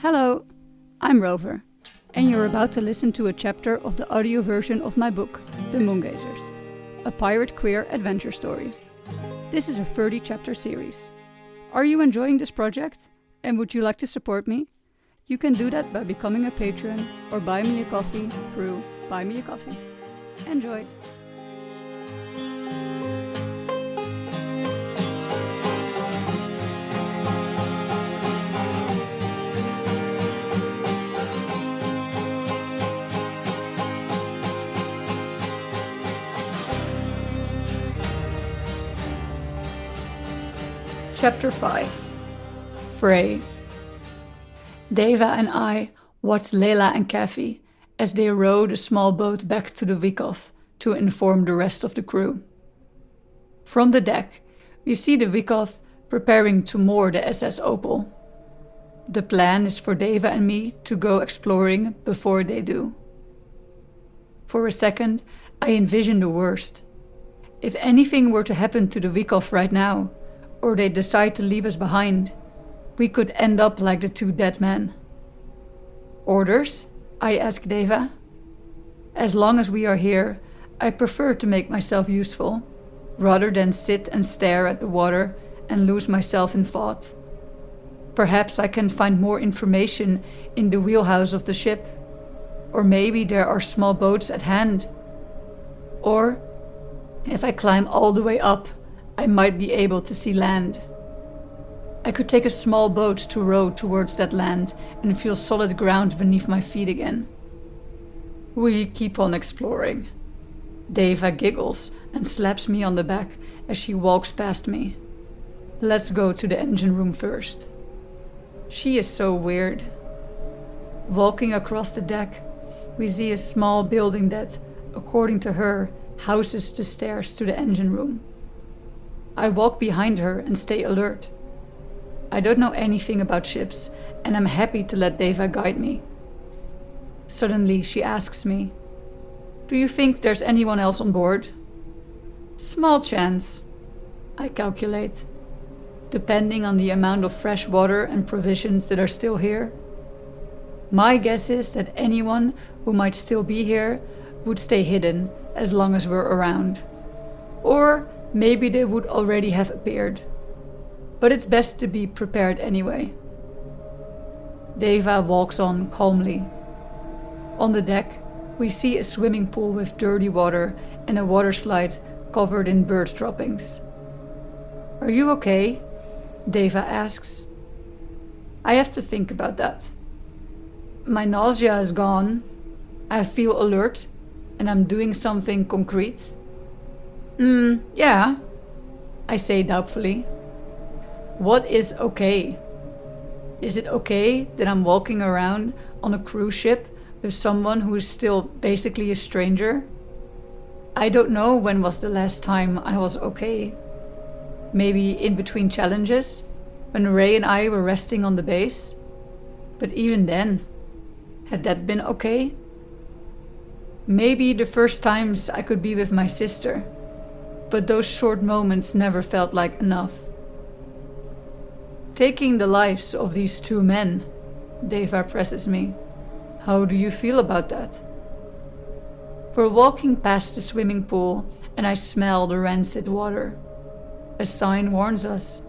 Hello, I'm Rover, and you're about to listen to a chapter of the audio version of my book, The Moongazers, a pirate queer adventure story. This is a 30-chapter series. Are you enjoying this project, and would you like to support me? You can do that by becoming a patron or buy me a coffee through Buy Me a Coffee. Enjoy! Chapter 5. Frey. Deva and I watched Leila and Kathy as they rowed a small boat back to the Vikov to inform the rest of the crew. From the deck, we see the Vikov preparing to moor the SS Opal. The plan is for Deva and me to go exploring before they do. For a second, I envision the worst. If anything were to happen to the Vikov right now, or they decide to leave us behind, we could end up like the two dead men. Orders? I ask Deva. As long as we are here, I prefer to make myself useful, rather than sit and stare at the water and lose myself in thought. Perhaps I can find more information in the wheelhouse of the ship, or maybe there are small boats at hand. Or, if I climb all the way up, I might be able to see land. I could take a small boat to row towards that land and feel solid ground beneath my feet again. We keep on exploring. Deva giggles and slaps me on the back as she walks past me. Let's go to the engine room first. She is so weird. Walking across the deck, we see a small building that, according to her, houses the stairs to the engine room. I walk behind her and stay alert. I don't know anything about ships, and I'm happy to let Deva guide me. Suddenly she asks me, "Do you think there's anyone else on board?" Small chance, I calculate, depending on the amount of fresh water and provisions that are still here. My guess is that anyone who might still be here would stay hidden as long as we're around. Or maybe they would already have appeared. But it's best to be prepared anyway. Deva walks on calmly. On the deck, we see a swimming pool with dirty water and a water slide covered in bird droppings. "Are you okay?" Deva asks. I have to think about that. My nausea is gone. I feel alert, and I'm doing something concrete. Yeah, I say doubtfully. What is okay? Is it okay that I'm walking around on a cruise ship with someone who is still basically a stranger? I don't know when was the last time I was okay. Maybe in between challenges, when Ray and I were resting on the base? But even then, had that been okay? Maybe the first times I could be with my sister, but those short moments never felt like enough. Taking the lives of these two men, Deva presses me. How do you feel about that? We're walking past the swimming pool and I smell the rancid water. A sign warns us.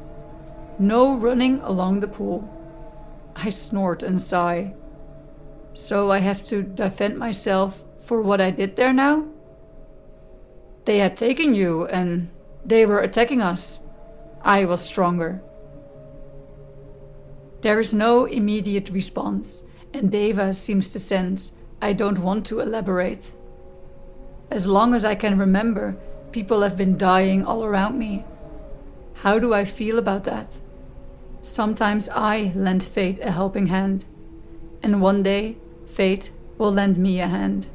No running along the pool. I snort and sigh. So I have to defend myself for what I did there now? They had taken you and they were attacking us. I was stronger. There is no immediate response, and Deva seems to sense I don't want to elaborate. As long as I can remember, people have been dying all around me. How do I feel about that? Sometimes I lend fate a helping hand, and one day fate will lend me a hand.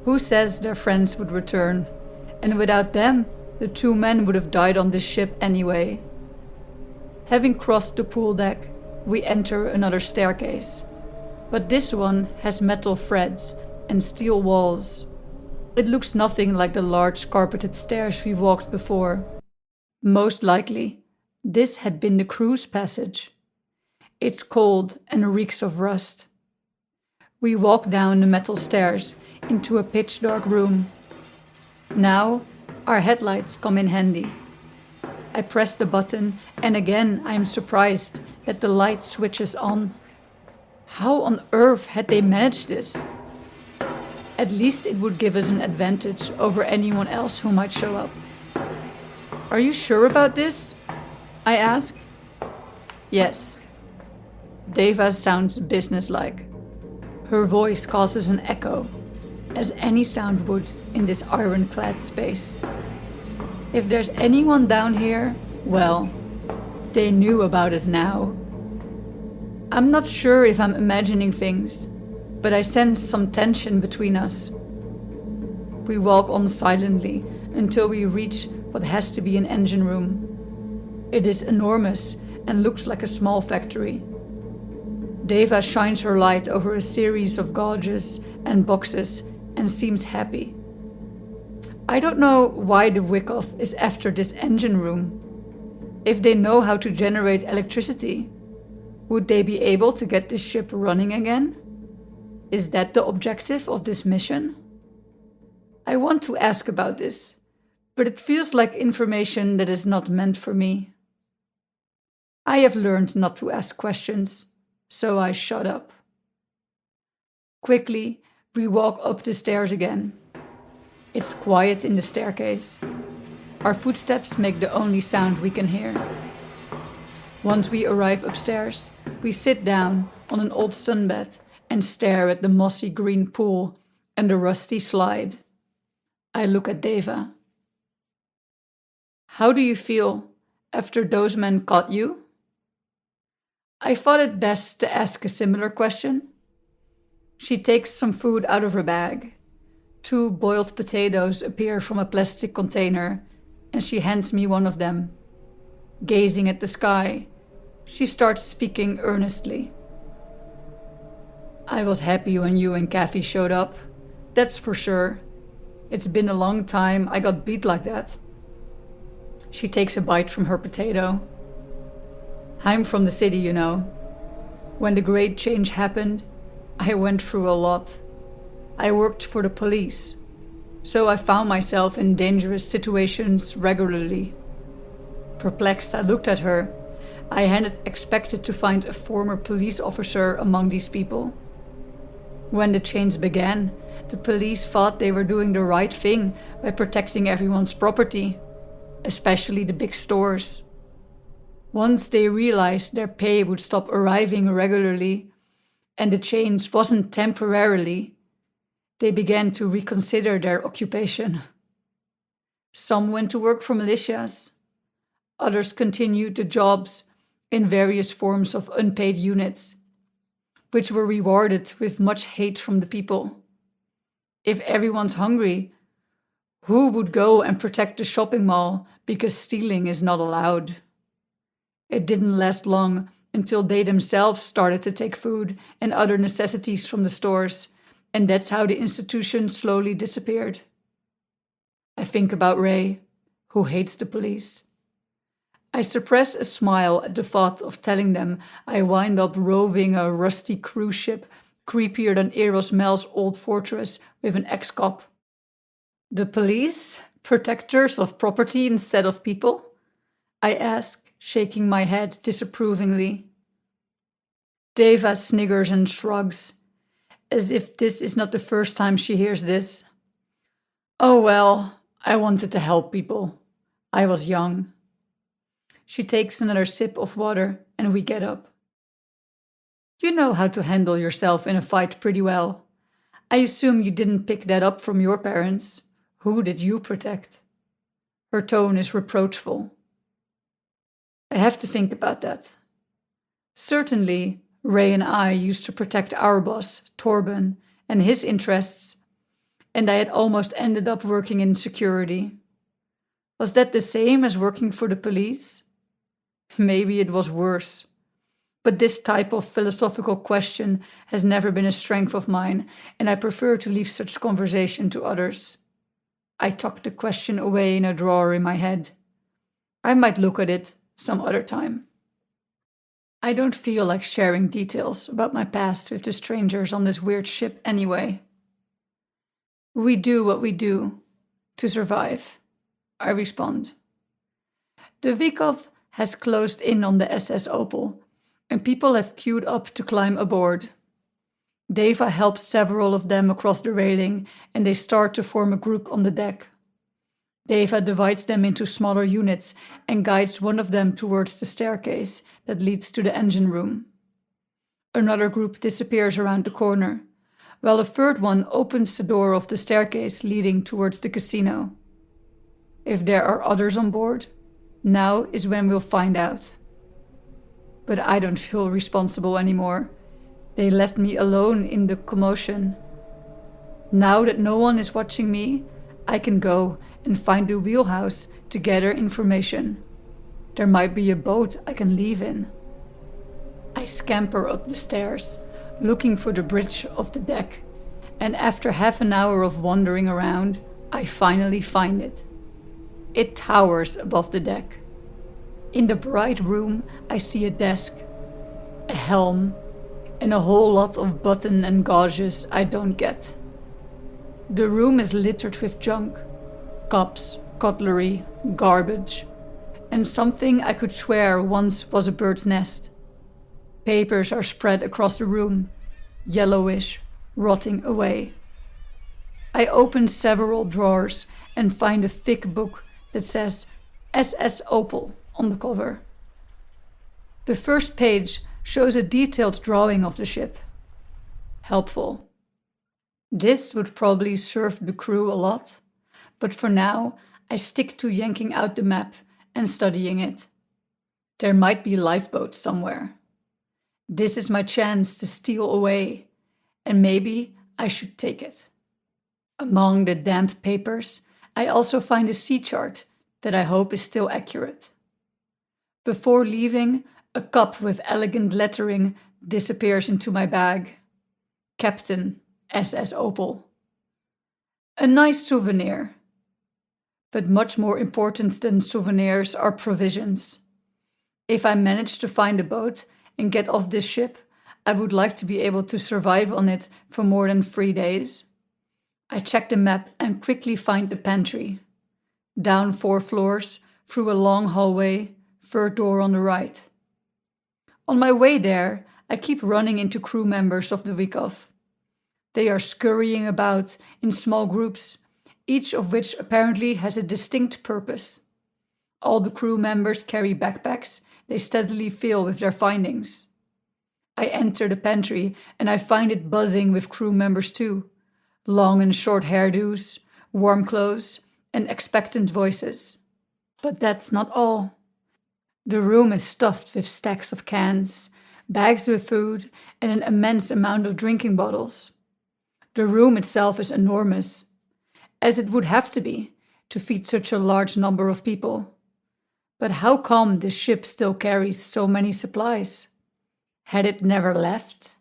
Who says their friends would return? And without them, the two men would have died on this ship anyway. Having crossed the pool deck, we enter another staircase. But this one has metal threads and steel walls. It looks nothing like the large carpeted stairs we walked before. Most likely, this had been the crew's passage. It's cold and reeks of rust. We walk down the metal stairs into a pitch-dark room. Now, our headlights come in handy. I press the button and again I am surprised that the light switches on. How on earth had they managed this? At least it would give us an advantage over anyone else who might show up. Are you sure about this? I ask. Yes. Deva sounds businesslike. Her voice causes an echo, as any sound would in this ironclad space. If there's anyone down here, well, they knew about us now. I'm not sure if I'm imagining things, but I sense some tension between us. We walk on silently until we reach what has to be an engine room. It is enormous and looks like a small factory. Deva shines her light over a series of gauges and boxes and seems happy. I don't know why the Wyckoff is after this engine room. If they know how to generate electricity, would they be able to get this ship running again? Is that the objective of this mission? I want to ask about this, but it feels like information that is not meant for me. I have learned not to ask questions, so I shut up. Quickly, we walk up the stairs again. It's quiet in the staircase. Our footsteps make the only sound we can hear. Once we arrive upstairs, we sit down on an old sunbed and stare at the mossy green pool and the rusty slide. I look at Deva. How do you feel after those men caught you? I thought it best to ask a similar question. She takes some food out of her bag. 2 boiled potatoes appear from a plastic container, and she hands me one of them. Gazing at the sky, she starts speaking earnestly. I was happy when you and Kathy showed up. That's for sure. It's been a long time I got beat like that. She takes a bite from her potato. I'm from the city, you know. When the Great Change happened, I went through a lot. I worked for the police, so I found myself in dangerous situations regularly. Perplexed, I looked at her. I hadn't expected to find a former police officer among these people. When the change began, the police thought they were doing the right thing by protecting everyone's property, especially the big stores. Once they realized their pay would stop arriving regularly, and the change wasn't temporarily, they began to reconsider their occupation. Some went to work for militias. Others continued the jobs in various forms of unpaid units, which were rewarded with much hate from the people. If everyone's hungry, who would go and protect the shopping mall because stealing is not allowed? It didn't last long until they themselves started to take food and other necessities from the stores, and that's how the institution slowly disappeared. I think about Ray, who hates the police. I suppress a smile at the thought of telling them I wind up roving a rusty cruise ship creepier than Eros Mel's old fortress with an ex-cop. The police? Protectors of property instead of people? I ask, shaking my head disapprovingly. Deva sniggers and shrugs, as if this is not the first time she hears this. Oh well, I wanted to help people. I was young. She takes another sip of water and we get up. You know how to handle yourself in a fight pretty well. I assume you didn't pick that up from your parents. Who did you protect? Her tone is reproachful. I have to think about that. Certainly, Ray and I used to protect our boss, Torben, and his interests, and I had almost ended up working in security. Was that the same as working for the police? Maybe it was worse. But this type of philosophical question has never been a strength of mine, and I prefer to leave such conversation to others. I tuck the question away in a drawer in my head. I might look at it some other time. I don't feel like sharing details about my past with the strangers on this weird ship anyway. We do what we do to survive, I respond. The Vikov has closed in on the SS Opal, and people have queued up to climb aboard. Deva helps several of them across the railing, and they start to form a group on the deck. Deva divides them into smaller units and guides one of them towards the staircase that leads to the engine room. Another group disappears around the corner, while a third one opens the door of the staircase leading towards the casino. If there are others on board, now is when we'll find out. But I don't feel responsible anymore. They left me alone in the commotion. Now that no one is watching me, I can go and find the wheelhouse to gather information. There might be a boat I can leave in. I scamper up the stairs, looking for the bridge of the deck, and after half an hour of wandering around, I finally find it. It towers above the deck. In the bright room, I see a desk, a helm, and a whole lot of button and gauges I don't get. The room is littered with junk, cups, cutlery, garbage, and something I could swear once was a bird's nest. Papers are spread across the room, yellowish, rotting away. I open several drawers and find a thick book that says SS Opal on the cover. The first page shows a detailed drawing of the ship. Helpful. This would probably serve the crew a lot, but for now I stick to yanking out the map and studying it. There might be lifeboats somewhere. This is my chance to steal away, and maybe I should take it. Among the damp papers, I also find a sea chart that I hope is still accurate. Before leaving, a cup with elegant lettering disappears into my bag. Captain SS Opal. A nice souvenir. But much more important than souvenirs are provisions. If I manage to find a boat and get off this ship, I would like to be able to survive on it for more than 3 days. I check the map and quickly find the pantry. Down 4 floors, through a long hallway, third door on the right. On my way there, I keep running into crew members of the Vikov. They are scurrying about in small groups, each of which apparently has a distinct purpose. All the crew members carry backpacks they steadily fill with their findings. I enter the pantry and I find it buzzing with crew members too. Long and short hairdos, warm clothes, and expectant voices. But that's not all. The room is stuffed with stacks of cans, bags with food, and an immense amount of drinking bottles. The room itself is enormous, as it would have to be to feed such a large number of people. But how come this ship still carries so many supplies? Had it never left?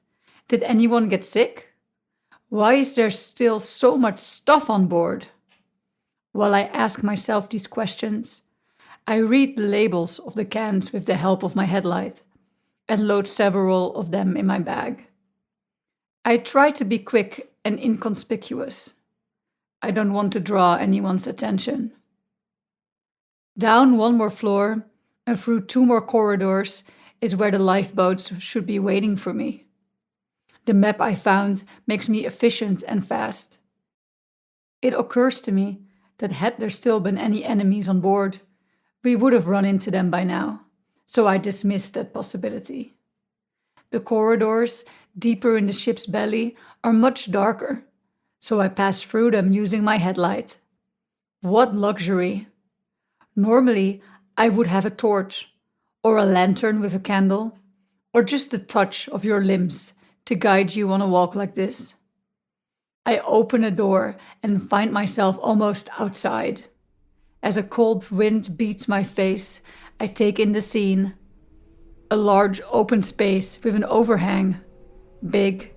Did anyone get sick? Why is there still so much stuff on board? While I ask myself these questions, I read the labels of the cans with the help of my headlight and load several of them in my bag. I try to be quick and inconspicuous. I don't want to draw anyone's attention. Down 1 more floor and through 2 more corridors is where the lifeboats should be waiting for me. The map I found makes me efficient and fast. It occurs to me that had there still been any enemies on board, we would have run into them by now, so I dismissed that possibility. The corridors, deeper in the ship's belly, are much darker, so I pass through them using my headlight. What luxury! Normally, I would have a torch, or a lantern with a candle, or just a touch of your limbs to guide you on a walk like this. I open a door and find myself almost outside. As a cold wind beats my face, I take in the scene. A large open space with an overhang. Big,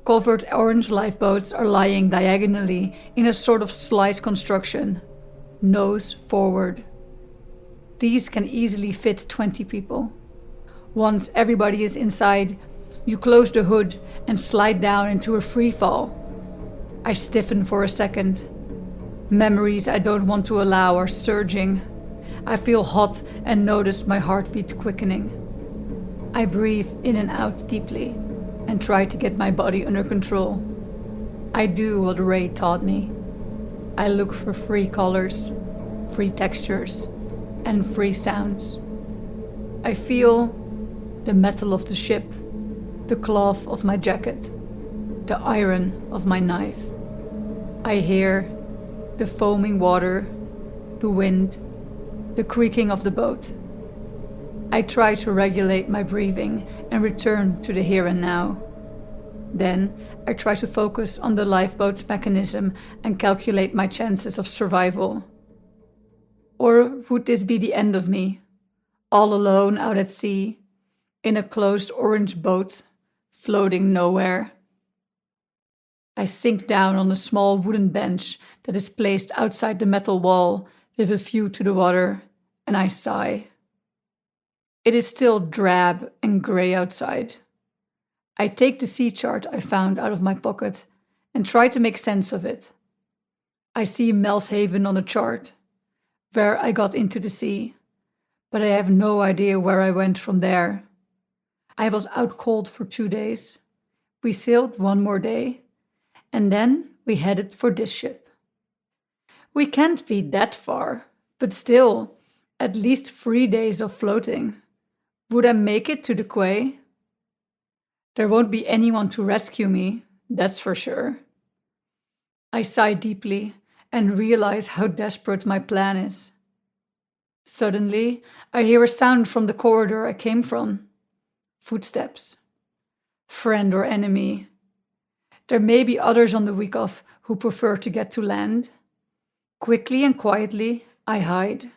covered orange lifeboats are lying diagonally in a sort of slide construction, nose forward. These can easily fit 20 people. Once everybody is inside, you close the hood and slide down into a free fall. I stiffen for a second. Memories I don't want to allow are surging. I feel hot and notice my heartbeat quickening. I breathe in and out deeply and try to get my body under control. I do what Ray taught me. I look for free colors, free textures, and free sounds. I feel the metal of the ship, the cloth of my jacket, the iron of my knife. I hear the foaming water, the wind, the creaking of the boat. I try to regulate my breathing and return to the here and now. Then I try to focus on the lifeboat's mechanism and calculate my chances of survival. Or would this be the end of me, all alone out at sea, in a closed orange boat, floating nowhere? I sink down on a small wooden bench that is placed outside the metal wall with a view to the water, and I sigh. It is still drab and grey outside. I take the sea chart I found out of my pocket and try to make sense of it. I see Melshaven on the chart, where I got into the sea, but I have no idea where I went from there. I was out cold for 2 days. We sailed 1 more day, and then we headed for this ship. We can't be that far, but still, at least 3 days of floating. Would I make it to the quay? There won't be anyone to rescue me, that's for sure. I sigh deeply and realize how desperate my plan is. Suddenly, I hear a sound from the corridor I came from. Footsteps. Friend or enemy. There may be others on the week off who prefer to get to land. Quickly and quietly, I hide.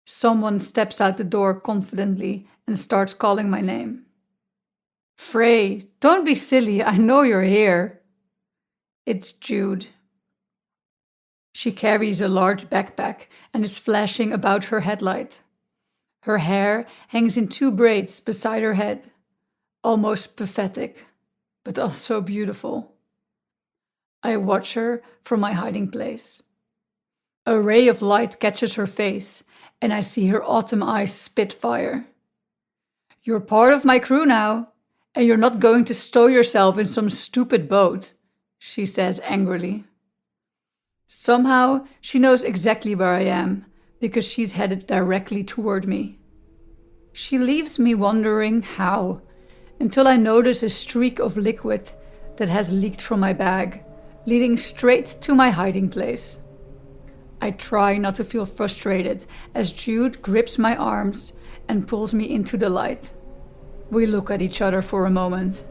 Someone steps out the door confidently and starts calling my name. Frey, don't be silly, I know you're here. It's Jude. She carries a large backpack and is flashing about her headlight. Her hair hangs in 2 braids beside her head, almost pathetic, but also beautiful. I watch her from my hiding place. A ray of light catches her face, and I see her autumn eyes spit fire. You're part of my crew now, and you're not going to stow yourself in some stupid boat, she says angrily. Somehow, she knows exactly where I am, because she's headed directly toward me. She leaves me wondering how, until I notice a streak of liquid that has leaked from my bag, leading straight to my hiding place. I try not to feel frustrated as Jude grips my arms and pulls me into the light. We look at each other for a moment.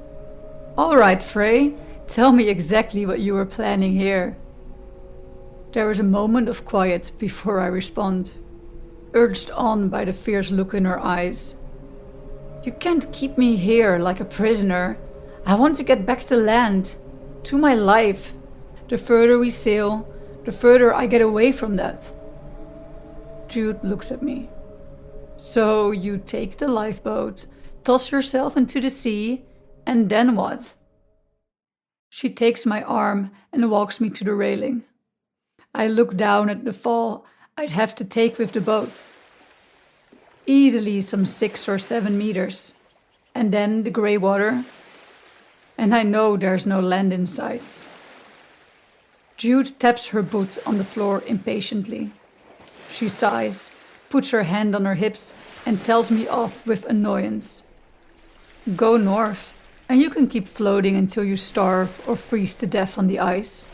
All right, Frey, tell me exactly what you were planning here. There is a moment of quiet before I respond, urged on by the fierce look in her eyes. You can't keep me here like a prisoner. I want to get back to land, to my life. The further we sail, the further I get away from that. Jude looks at me. So you take the lifeboat, toss yourself into the sea, and then what? She takes my arm and walks me to the railing. I look down at the fall I'd have to take with the boat. Easily some 6 or 7 meters. And then the grey water. And I know there's no land in sight. Jude taps her boot on the floor impatiently. She sighs, puts her hand on her hips, and tells me off with annoyance. Go north, and you can keep floating until you starve or freeze to death on the ice.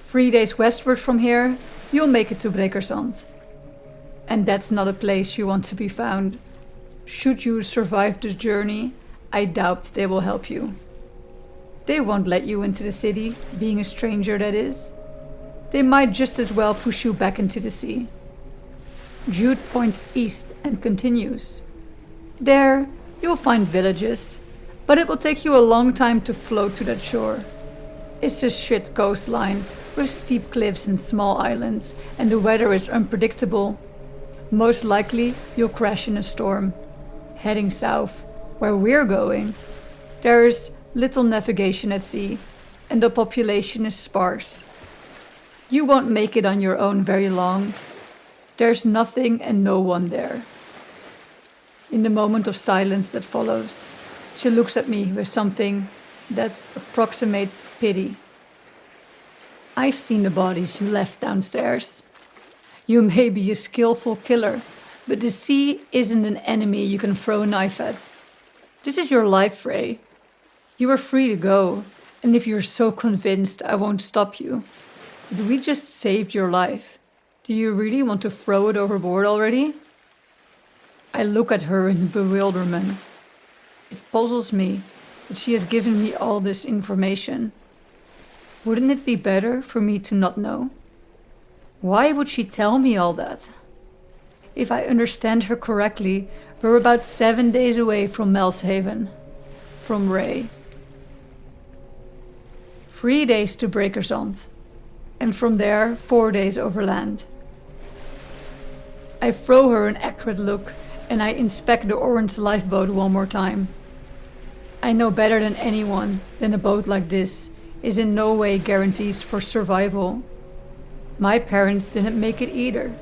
3 days westward from here, you'll make it to Brekersand. And that's not a place you want to be found. Should you survive this journey, I doubt they will help you. They won't let you into the city, being a stranger that is. They might just as well push you back into the sea. Jude points east and continues. There, you'll find villages, but it will take you a long time to float to that shore. It's a shit coastline with steep cliffs and small islands, and the weather is unpredictable. Most likely, you'll crash in a storm. heading south, where we're going. There's little navigation at sea, and the population is sparse. You won't make it on your own very long. There's nothing and no one there. In the moment of silence that follows, she looks at me with something that approximates pity. I've seen the bodies you left downstairs. You may be a skillful killer, but the sea isn't an enemy you can throw a knife at. This is your life, Frey. You are free to go, and if you're so convinced, I won't stop you. But we just saved your life. Do you really want to throw it overboard already? I look at her in bewilderment. It puzzles me that she has given me all this information. Wouldn't it be better for me to not know? Why would she tell me all that? If I understand her correctly, we're about 7 days away from Melshaven, from Ray. 3 days to Brekersand, and from there 4 days overland. I throw her an accurate look and I inspect the orange lifeboat one more time. I know better than anyone that a boat like this is in no way guarantees for survival. My parents didn't make it either,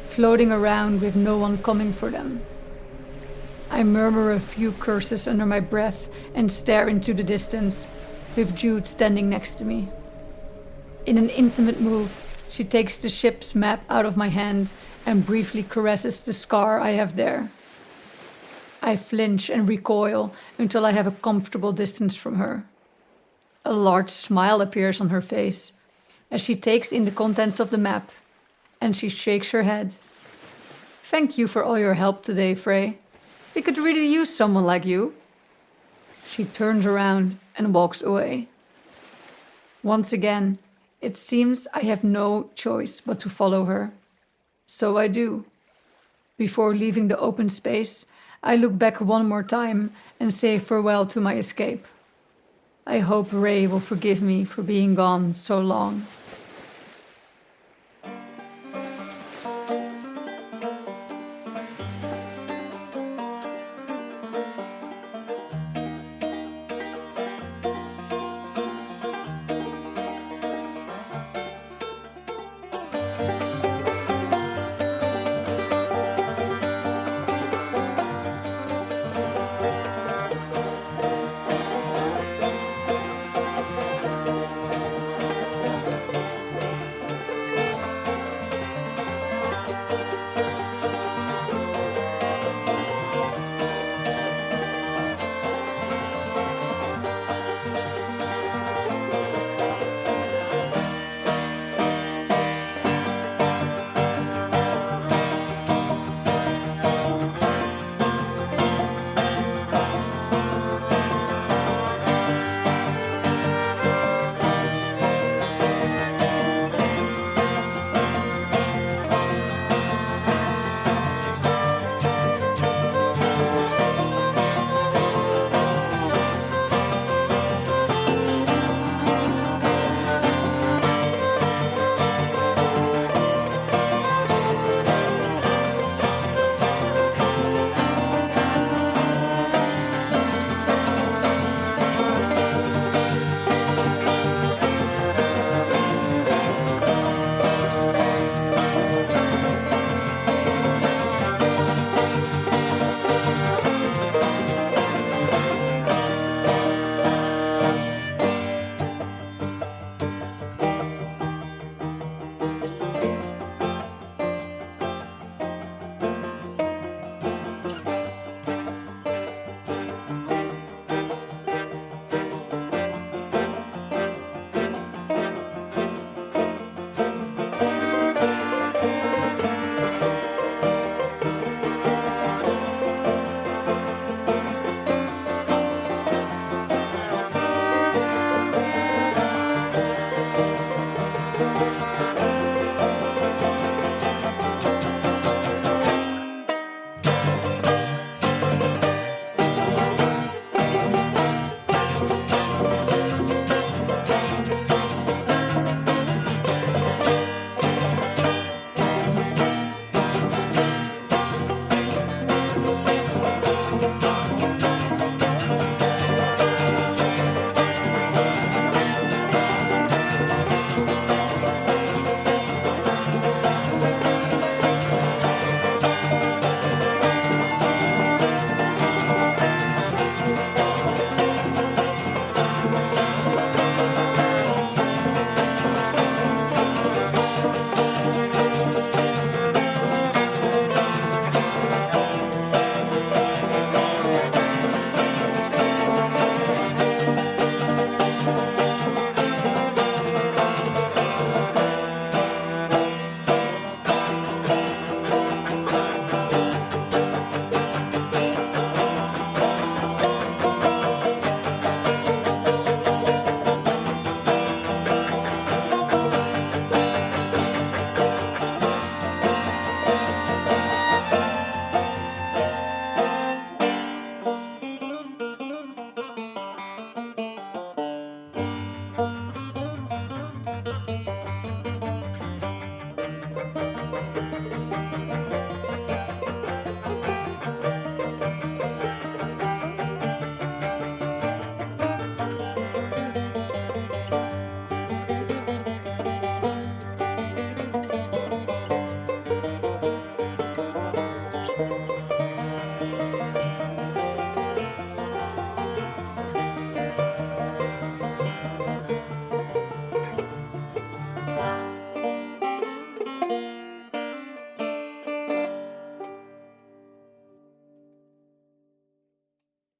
floating around with no one coming for them. I murmur a few curses under my breath and stare into the distance, with Jude standing next to me. In an intimate move, she takes the ship's map out of my hand and briefly caresses the scar I have there. I flinch and recoil until I have a comfortable distance from her. A large smile appears on her face as she takes in the contents of the map, and she shakes her head. Thank you for all your help today, Frey. We could really use someone like you. She turns around and walks away. Once again, it seems I have no choice but to follow her. So I do. Before leaving the open space, I look back one more time and say farewell to my escape. I hope Ray will forgive me for being gone so long.